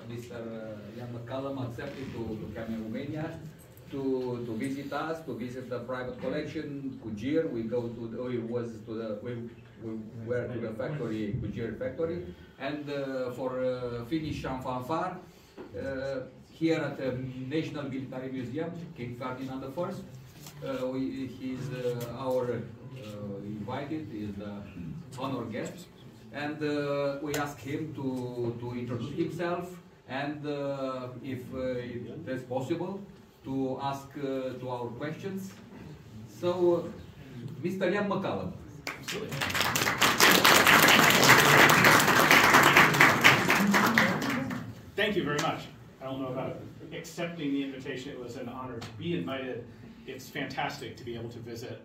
Mr. Ian McCollum accepted to come in Romania to visit us, to visit the private collection, Cugir. We were to the factory, Cugir factory, and for finish and fanfare here at the National Military Museum, King Ferdinand I. He's our invited, is the honor guest, and we asked him to introduce himself, and if it is possible, to ask to our questions. So, Mr. Ian McCollum. Thank you very much. I don't know about accepting the invitation. It was an honor to be invited. It's fantastic to be able to visit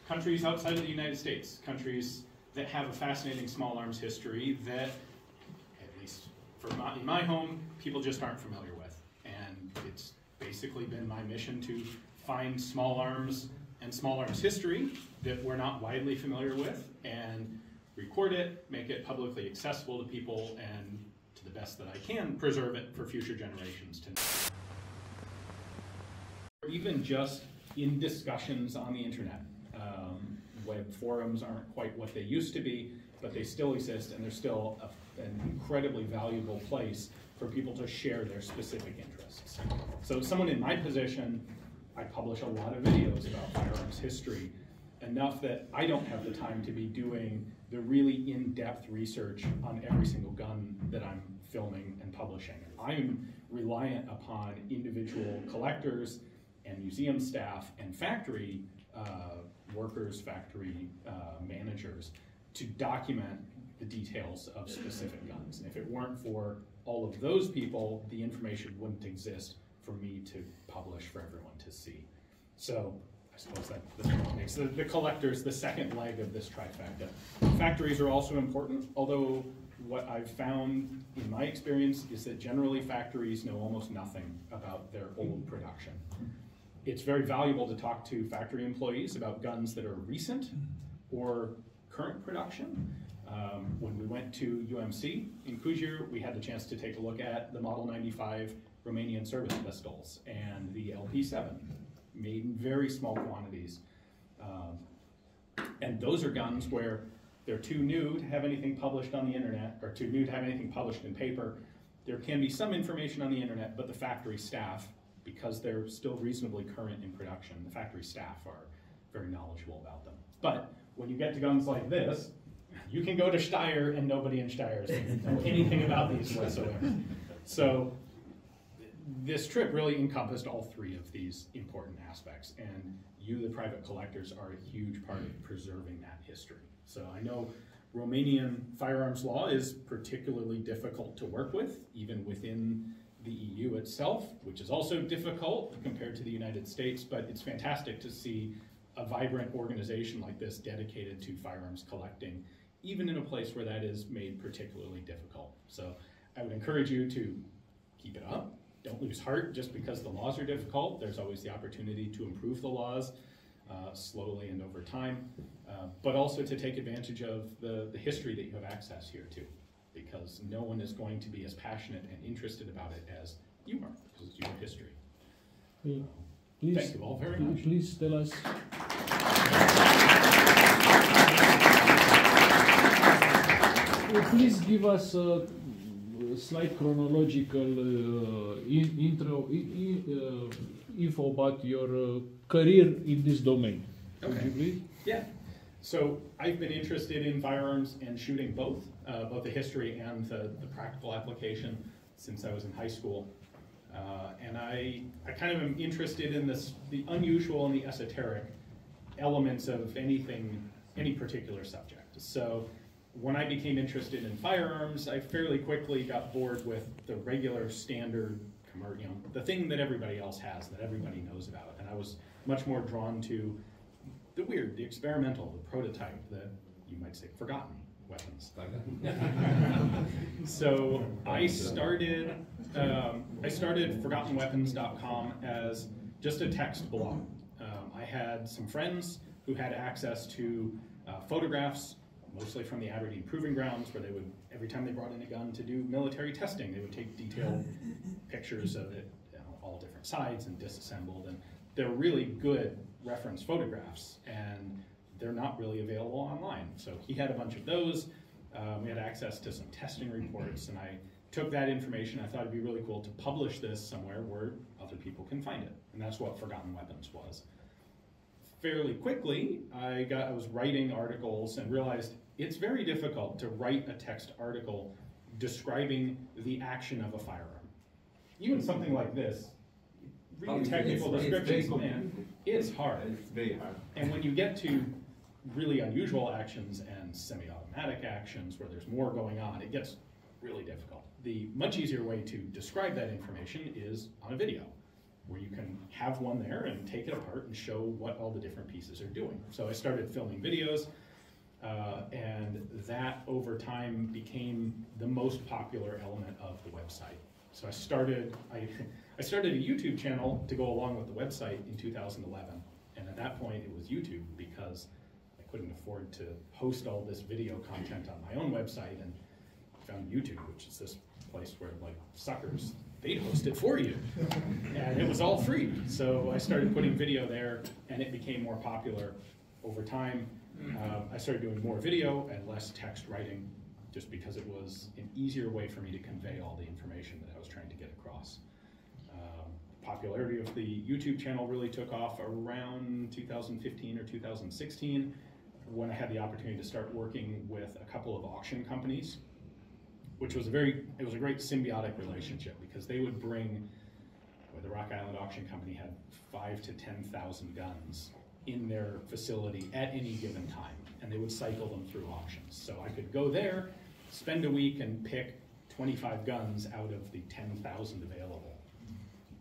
countries outside of the United States, countries that have a fascinating small arms history that, at least in my home, people just aren't familiar with. And it's basically been my mission to find small arms and small arms history that we're not widely familiar with and record it, make it publicly accessible to people, and to the best that I can, preserve it for future generations to know. Even just in discussions on the internet. Web forums aren't quite what they used to be, but they still exist, and they're still an incredibly valuable place for people to share their specific interests. So someone in my position, I publish a lot of videos about firearms history, enough that I don't have the time to be doing the really in-depth research on every single gun that I'm filming and publishing. I'm reliant upon individual collectors and museum staff and factory workers, factory managers, to document the details of specific guns. And if it weren't for all of those people, the information wouldn't exist for me to publish for everyone to see. So I suppose that makes the collectors the second leg of this trifecta. Factories are also important, although what I've found in my experience is that generally factories know almost nothing about their old production. It's very valuable to talk to factory employees about guns that are recent or current production. When we went to UMC in Cugir, we had the chance to take a look at the Model 95 Romanian service pistols and the LP7, made in very small quantities. And those are guns where they're too new to have anything published on the internet, or too new to have anything published in paper. There can be some information on the internet, but the factory staff, because they're still reasonably current in production, the factory staff are very knowledgeable about them. But when you get to guns like this, you can go to Steyr and nobody in Steyr doesn't know anything about these whatsoever. So this trip really encompassed all three of these important aspects, and you, the private collectors, are a huge part of preserving that history. So I know Romanian firearms law is particularly difficult to work with, even within the EU itself, which is also difficult compared to the United States, but it's fantastic to see a vibrant organization like this dedicated to firearms collecting, even in a place where that is made particularly difficult. So I would encourage you to keep it up. Don't lose heart just because the laws are difficult. There's always the opportunity to improve the laws slowly and over time, but also to take advantage of the history that you have access here to, because no one is going to be as passionate and interested about it as you are, because it's your history. Please, thank you all very much. Please tell us. Please give us a slight chronological info about your career in this domain. Okay. Would you please? Yeah. So I've been interested in firearms and shooting both the history and the practical application since I was in high school. And I kind of am interested in the unusual and the esoteric elements of any particular subject. So when I became interested in firearms, I fairly quickly got bored with the regular standard, the thing that everybody else has, that everybody knows about. And I was much more drawn to the weird, the experimental, the prototype, the, you might say, forgotten weapons. So I started ForgottenWeapons.com as just a text blog. I had some friends who had access to photographs mostly from the Aberdeen Proving Grounds, where they would, every time they brought in a gun to do military testing, they would take detailed pictures of it, all different sides and disassembled, and they're really good reference photographs, and they're not really available online. So he had a bunch of those. We had access to some testing reports, and I took that information. I thought it'd be really cool to publish this somewhere where other people can find it, and that's what Forgotten Weapons was. Fairly quickly, I was writing articles and realized it's very difficult to write a text article describing the action of a firearm. Even something like this, reading technical descriptions, man, it's hard. It's very hard. And when you get to really unusual actions and semi-automatic actions where there's more going on, it gets really difficult. The much easier way to describe that information is on a video, where you can have one there and take it apart and show what all the different pieces are doing. So I started filming videos, and that over time became the most popular element of the website. So I started a YouTube channel to go along with the website in 2011, and at that point it was YouTube because I couldn't afford to host all this video content on my own website, and found YouTube, which is this place where, like, suckers, they'd host it for you. And it was all free. So I started putting video there, and it became more popular over time. I started doing more video and less text writing, just because it was an easier way for me to convey all the information that I was trying to get across. Popularity of the YouTube channel really took off around 2015 or 2016, when I had the opportunity to start working with a couple of auction companies, which was a great symbiotic relationship, because they would bring, the Rock Island Auction Company had 5,000 to 10,000 guns in their facility at any given time, and they would cycle them through auctions. So I could go there, spend a week, and pick 25 guns out of the 10,000 available.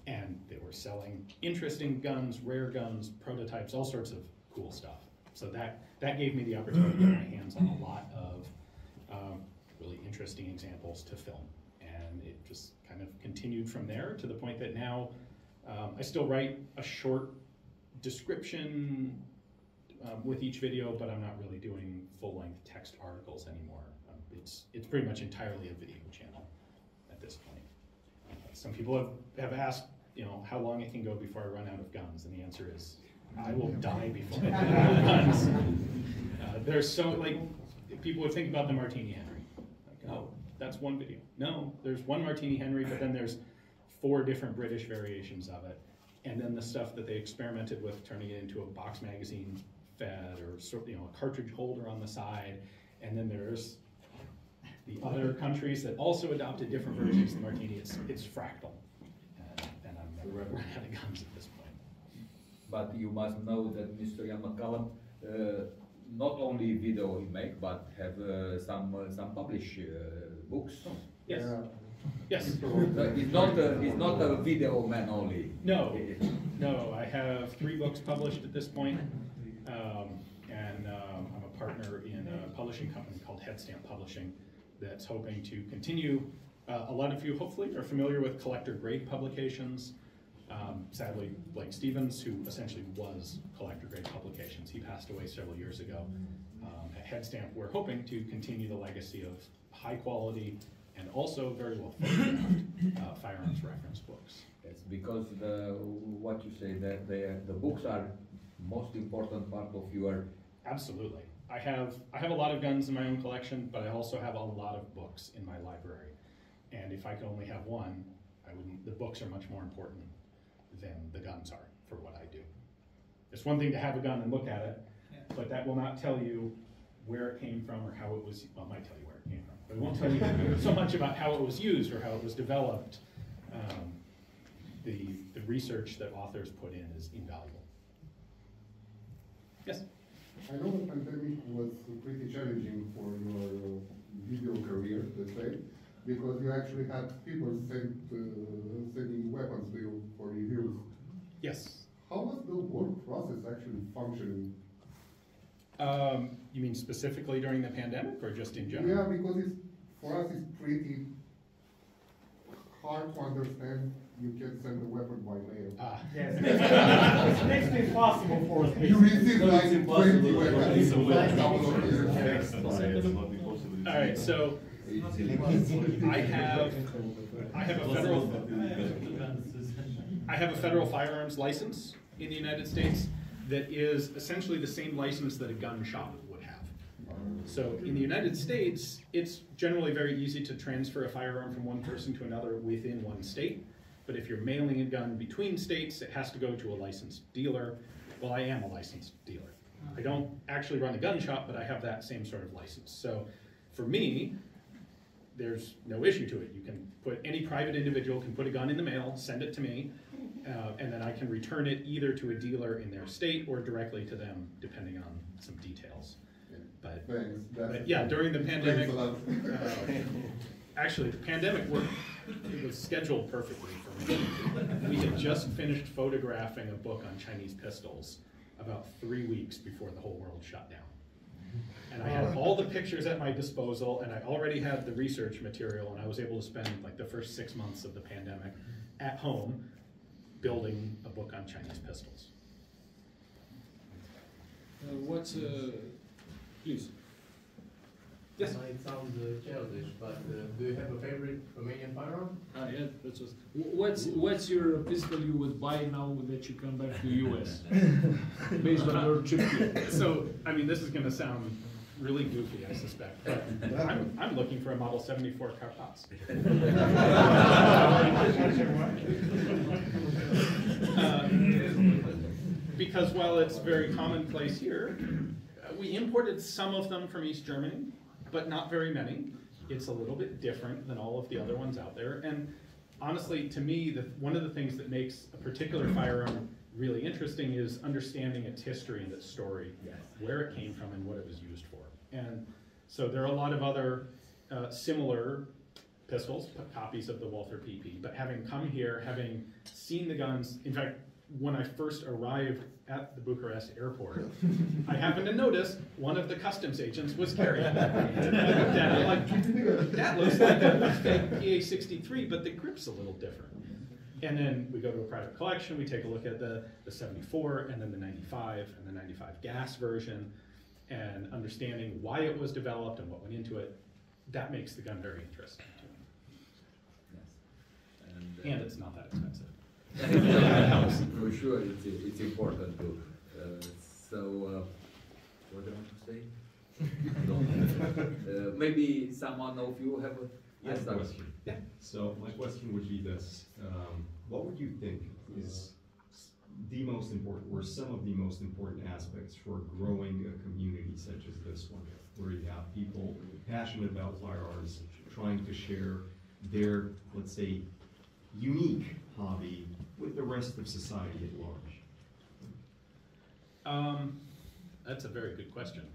And they were selling interesting guns, rare guns, prototypes, all sorts of cool stuff. So that gave me the opportunity to get my hands on a lot of really interesting examples to film. And it just kind of continued from there to the point that now I still write a short description with each video, but I'm not really doing full-length text articles anymore. It's pretty much entirely a video channel at this point. Some people have asked, how long it can go before I run out of guns, and the answer is, I will die before I run out of guns. There's people would think about the Martini Henry. Like, oh, that's one video. No, there's one Martini Henry, but then there's 4 different British variations of it. And then the stuff that they experimented with, turning it into a box magazine fed, or a cartridge holder on the side. And then there's the other countries that also adopted different versions of the Martini. It's fractal. And I'm never run out of guns at this point. But you must know that Mr. Jan McCollum, not only video he make, but have some published books. Yes. Yes. He's not a video man only. No, I have 3 books published at this point, and I'm a partner in a publishing company called Headstamp Publishing that's hoping to continue. A lot of you hopefully are familiar with collector grade publications. Sadly, Blake Stevens, who essentially was collector grade publications, he passed away several years ago. At Headstamp, we're hoping to continue the legacy of high quality and also very well photographed firearms reference books. It's because what you say, that the books are most important part of your. Absolutely. I have a lot of guns in my own collection, but I also have a lot of books in my library. And if I could only have one, the books are much more important than the guns are for what I do. It's one thing to have a gun and look at it, but that will not tell you where it came from or how it was, well, it might tell you where it came from, but it won't tell you so much about how it was used or how it was developed. The research that authors put in is invaluable. Yes? I know the pandemic was pretty challenging for your video career, let's say, because you actually had people sending weapons to you for reviews. Yes. How was the work process actually functioning? You mean specifically during the pandemic or just in general? Yeah, because for us it's pretty hard to understand. You can send a weapon by mail. Yes, it makes it impossible for us. You receive like 20 weapons. All right, so I have a federal firearms license in the United States that is essentially the same license that a gun shop would have. So in the United States, it's generally very easy to transfer a firearm from one person to another within one state. But if you're mailing a gun between states, it has to go to a licensed dealer. Well, I am a licensed dealer. I don't actually run a gun shop, but I have that same sort of license. So for me, there's no issue to it. You can put, any private individual can put a gun in the mail, send it to me, and then I can return it either to a dealer in their state or directly to them, depending on some details. But yeah, during the pandemic, actually the pandemic it was scheduled perfectly for me. We had just finished photographing a book on Chinese pistols about 3 weeks before the whole world shut down. And I had all the pictures at my disposal, and I already had the research material, and I was able to spend like the first 6 months of the pandemic at home building a book on Chinese pistols. Please. Yes? It sounds childish, but do you have a favorite Romanian firearm? Yeah, that's what's your pistol you would buy now that you come back to US, based on your trip here? So, I mean, this is going to sound really goofy, I suspect, but I'm looking for a Model 74 Carpats. Because while it's very commonplace here, we imported some of them from East Germany, but not very many. It's a little bit different than all of the other ones out there. And honestly, to me, one of the things that makes a particular firearm really interesting is understanding its history and its story, where it came from and what it was used for. And so there are a lot of other similar pistols, copies of the Walther PP, but having come here, having seen the guns, in fact, when I first arrived at the Bucharest airport, I happened to notice one of the customs agents was carrying it. That looks like a fake PA-63, but the grip's a little different. And then we go to a private collection, we take a look at the 74, and then the 95, and the 95 gas version, and understanding why it was developed and what went into it. That makes the gun very interesting to me. And it's not that expensive. For sure, it's important too. What do I want to say? No. Maybe someone of you have a question. Yeah. So my question would be this: what would you think is the most important, or some of the most important aspects for growing a community such as this one, where you have people passionate about firearms, trying to share their, let's say, unique hobby with the rest of society at large? That's a very good question.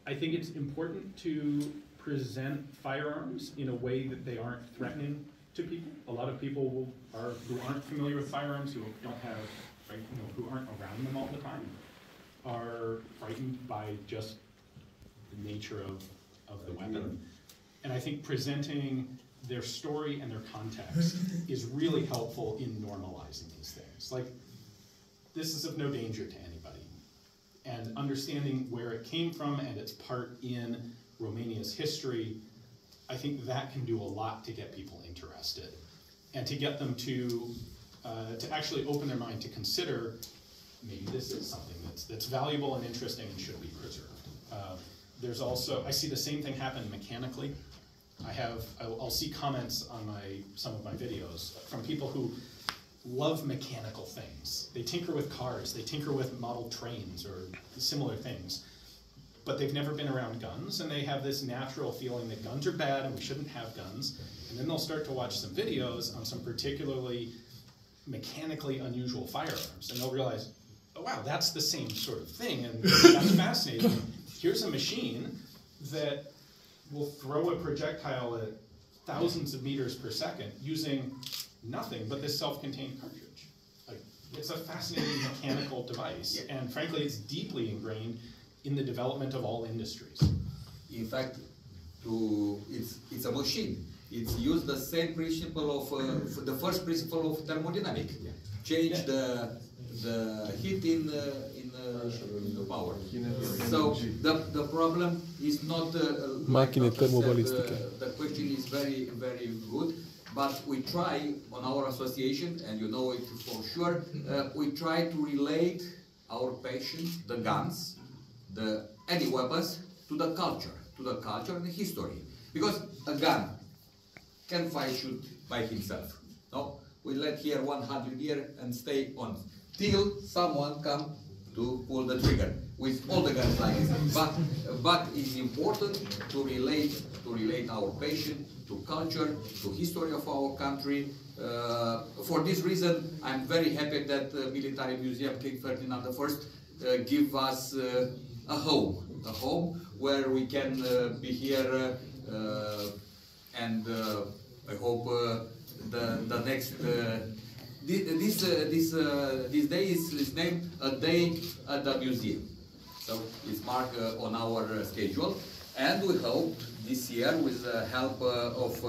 I think it's important to present firearms in a way that they aren't threatening to people. A lot of people who aren't familiar with firearms, who don't have, who aren't around them all the time, are frightened by just the nature of the weapon. And I think presenting their story and their context is really helpful in normalizing these things. Like, this is of no danger to anybody. And understanding where it came from and its part in Romania's history, I think that can do a lot to get people interested and to get them to actually open their mind to consider maybe this is something that's valuable and interesting and should be preserved. There's also, I see the same thing happen mechanically. I'll see comments on some of my videos from people who love mechanical things. They tinker with cars, they tinker with model trains or similar things, but they've never been around guns, and they have this natural feeling that guns are bad and we shouldn't have guns. And then they'll start to watch some videos on some particularly mechanically unusual firearms, and they'll realize, oh wow, that's the same sort of thing, and that's fascinating. Here's a machine that will throw a projectile at thousands of meters per second using nothing but this self-contained cartridge. Like, it's a fascinating mechanical device, and frankly, it's deeply ingrained in the development of all industries. In fact, it's a machine. It's used the same principle of the first principle of thermodynamics. Change the heat in the power. So the problem is not Macchine termobalistiche. the question is very, very good, but we try on our association, and you know it for sure, we try to relate our passion, the guns, any weapons, to the culture and the history. Because a gun can shoot by himself. No, we let here 100 years and stay on till someone come to pull the trigger with all the guns like this. But it's important to relate our passion to culture, to history of our country. For this reason, I'm very happy that the Military Museum King Ferdinand I give us a home where we can be here, and I hope the next this day is named a day at the museum. So it's marked on our schedule, and we hope this year, with the help of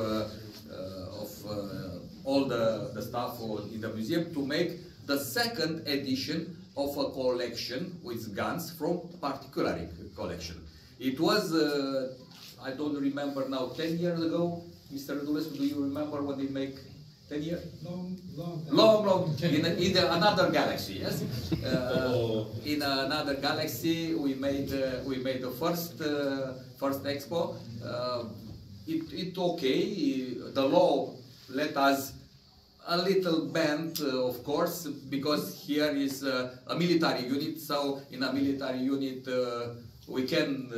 all the staff in the museum, to make the second edition of a collection with guns from particular collection. It was, I don't remember now, 10 years ago. Mr. Radulescu, do you remember when they make 10 years? Long. In another galaxy, yes. In another galaxy, we made the first expo. It okay. The law let us a little band, of course, because here is a military unit. So in a military unit, we can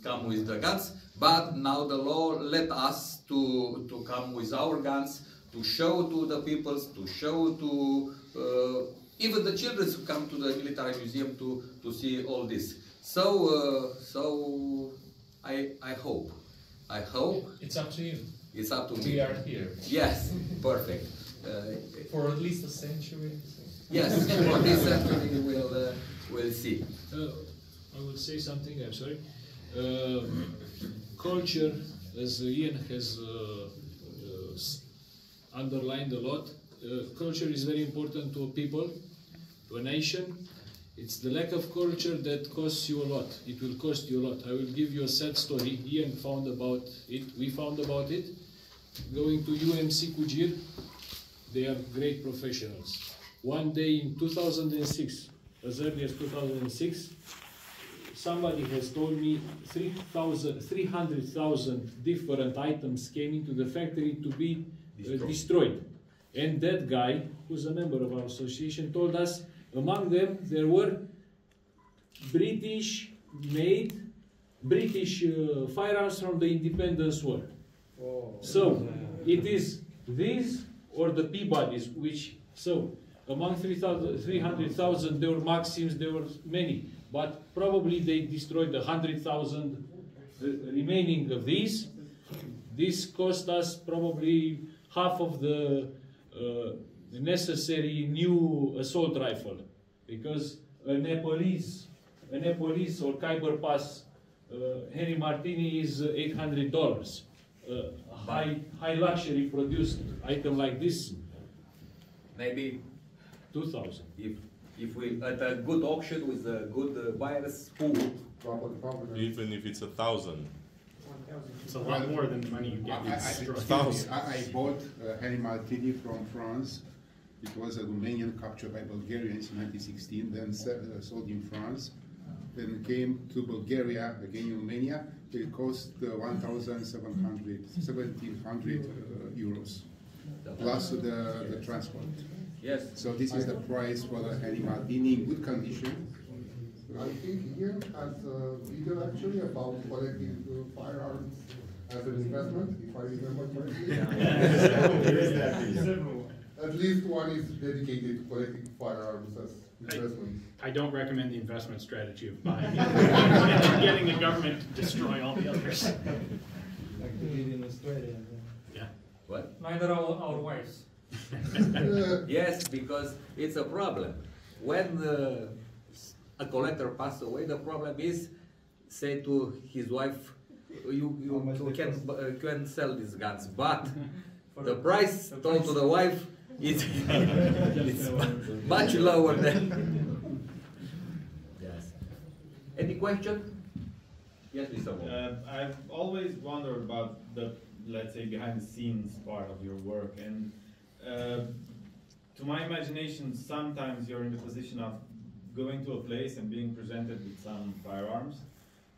come with the guns. But now the law let us to come with our guns, to show to the peoples, to show to even the children who come to the military museum to see all this. So I hope. It's up to you. It's up to me. We are here. Yes, perfect. For at least a century. Yes, for this century we'll see. I will say something. I'm sorry. Culture, as Ian has underlined a lot, culture is very important to a people, to a nation. It's the lack of culture that costs you a lot. It will cost you a lot. I will give you a sad story. Ian found about it. We found about it. Going to UMC Kujir, they are great professionals. One day in 2006, as early as 2006, somebody has told me 300,000 different items came into the factory to be destroyed. And that guy, who's a member of our association, told us among them there were British firearms from the Independence War. Oh. So it is these or the Peabodys, which, so among 300,000 there were Maxims, there were many, but probably they destroyed 100,000 remaining of these. This cost us probably half of the necessary new assault rifle, because a Nepalese or Khyber Pass Henry Martini is $800. High luxury produced item like this, maybe 2,000. If we at a good auction with a good buyers, who even if it's 1,000. It's a lot more than the money you get. I bought Henry Martini from France. It was a Romanian captured by Bulgarians in 1916, then sold in France. Then came to Bulgaria, again in Romania. It cost 1,700 euros, plus the transport. Yes. So this is the price for the Henry Martini in good condition. I think Ian has a video actually about collecting firearms as an investment, if I remember correctly. At least one is dedicated to collecting firearms as investment. I don't recommend the investment strategy of buying and getting the government to destroy all the others. Like they did in Australia. Yeah. What? Neither our wives. Yes, because it's a problem. When a collector passes away, the problem is, say to his wife, you can sell these guns, but the price told to the wife is it's much lower than. Yeah. Any question? Yes, Mr. Wong. I've always wondered about the, let's say, behind the scenes part of your work, and to my imagination, sometimes you're in the position of going to a place and being presented with some firearms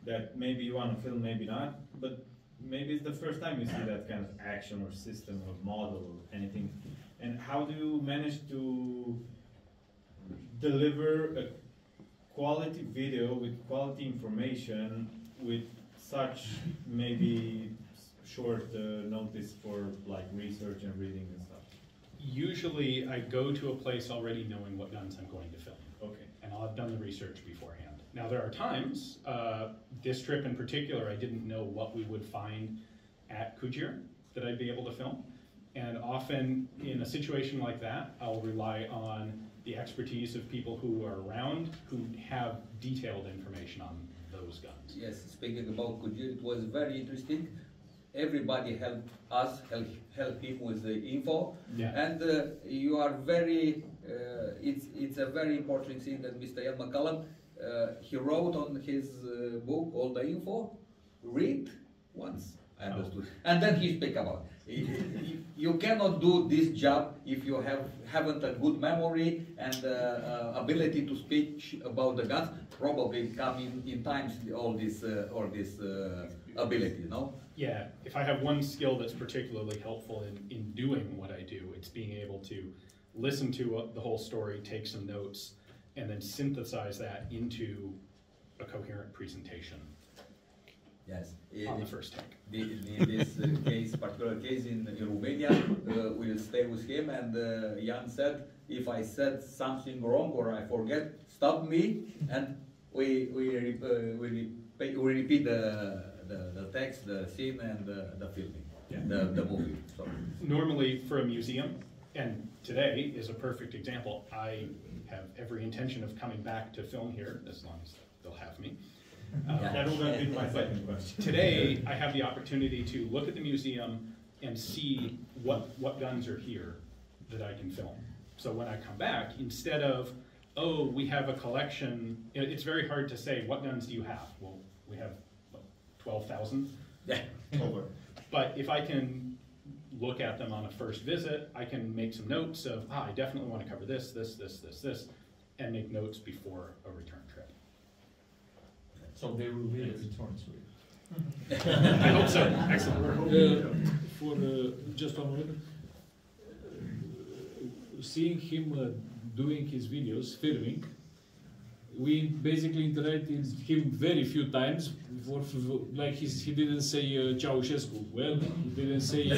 that maybe you want to film, maybe not, but maybe it's the first time you see that kind of action or system or model or anything. And how do you manage to deliver a quality video with quality information with such maybe short notice for like research and reading and stuff? Usually I go to a place already knowing what guns I'm going to film. Okay. And I'll have done the research beforehand. Now there are times, this trip in particular, I didn't know what we would find at Kujir that I'd be able to film. And often in a situation like that, I'll rely on the expertise of people who are around, who have detailed information on those guns. Yes, speaking about Kujir, it was very interesting. Everybody helped us, help him with the info. Yeah. And you are very, it's a very important thing that Mr. McCollum, he wrote on his book all the info, read once, I understood. And then he speak about it. You cannot do this job if you haven't a good memory and ability to speak about the guns. Probably come in times all this ability, no? Yeah, if I have one skill that's particularly helpful in doing what I do, it's being able to listen to the whole story, take some notes, and then synthesize that into a coherent presentation. Yes. On the first take. In this particular case in Romania, we'll stay with him, and Jan said, if I said something wrong or I forget, stop me, and we repeat the text, the scene, and the filming, yeah. the movie. Sorry. Normally for a museum, and today is a perfect example, I have every intention of coming back to film here, as long as they'll have me. That would have been my second question. Today, I have the opportunity to look at the museum and see what guns are here that I can film. So when I come back, instead of, oh, we have a collection, it's very hard to say, what guns do you have? Well, we have, what, 12,000? Yeah. But if I can look at them on a first visit, I can make some notes of, I definitely want to cover this, and make notes before a return trip. So there will be a return trip. I hope so. Excellent. For just one minute, seeing him doing his videos, filming, we basically interacted with him very few times. Like he didn't say Ceausescu well, he didn't say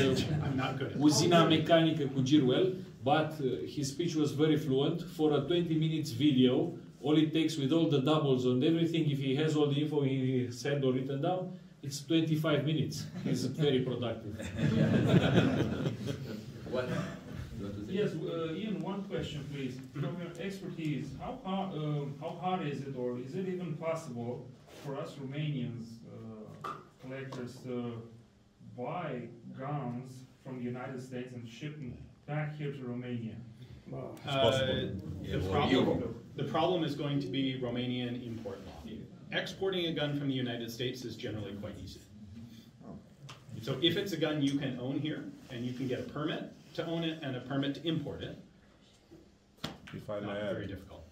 I'm not good at Uzina Mecanică Kujir well, but his speech was very fluent. For a 20 minutes video, all it takes with all the doubles and everything, if he has all the info in his head or written down, it's 25 minutes. He's very productive. What? Yes, Ian, one question please. From your expertise, how hard is it, or is it even possible for us Romanians collectors to buy guns from the United States and ship them back here to Romania? The problem is going to be Romanian import law. Exporting a gun from the United States is generally quite easy. So if it's a gun you can own here, and you can get a permit to own it and a permit to import it, if I may not add, very difficult.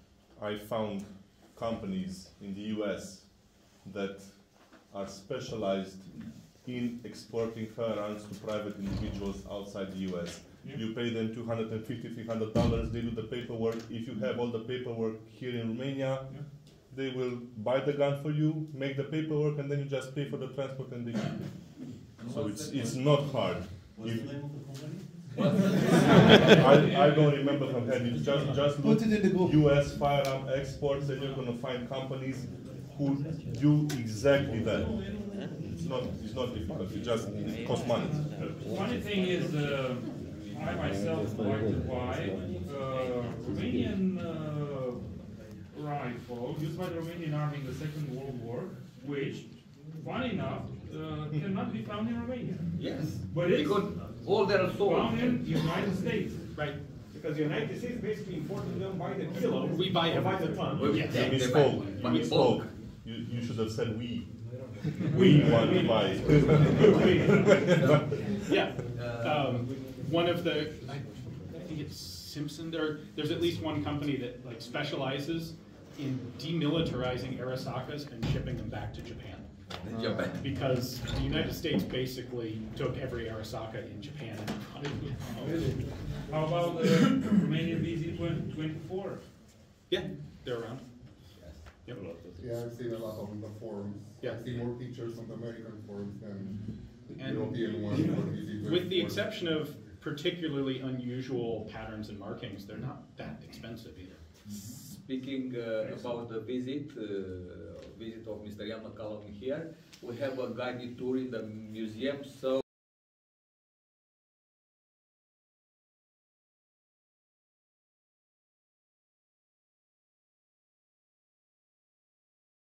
I found companies in the US that are specialized in exporting firearms to private individuals outside the US. You pay them $250, $300, they do the paperwork. If you have all the paperwork here in Romania, they will buy the gun for you, make the paperwork, and then you just pay for the transport and they ship it. So it's not hard. What's the name of the company? I don't remember from head. It's just look US firearm exports, and you're going to find companies who do exactly that. It's not difficult. It costs money. Funny thing is, I myself like to buy Romanian rifle used by the Romanian Army in the Second World War, which, funny enough, cannot be found in Romania. Yes, but it's all their found in the United States. Right. Because the United States basically importing them by the kilo. We buy or by the ton. You misspoke. You should have said we. We want to buy. Yeah. One of the, I think it's Simpson, there's at least one company that like specializes in demilitarizing Arasakas and shipping them back to Japan. Because the United States basically took every Arasaka in Japan and How about the Romanian VZ-24? Yeah, they're around. Yep. Yeah, I've seen a lot on the forums. Yeah. I see more pictures on the American forums than the And European one. with the exception of particularly unusual patterns and markings, they're not that expensive either. Speaking about the visit of Mr. McCollum here, we have a guided tour in the museum, so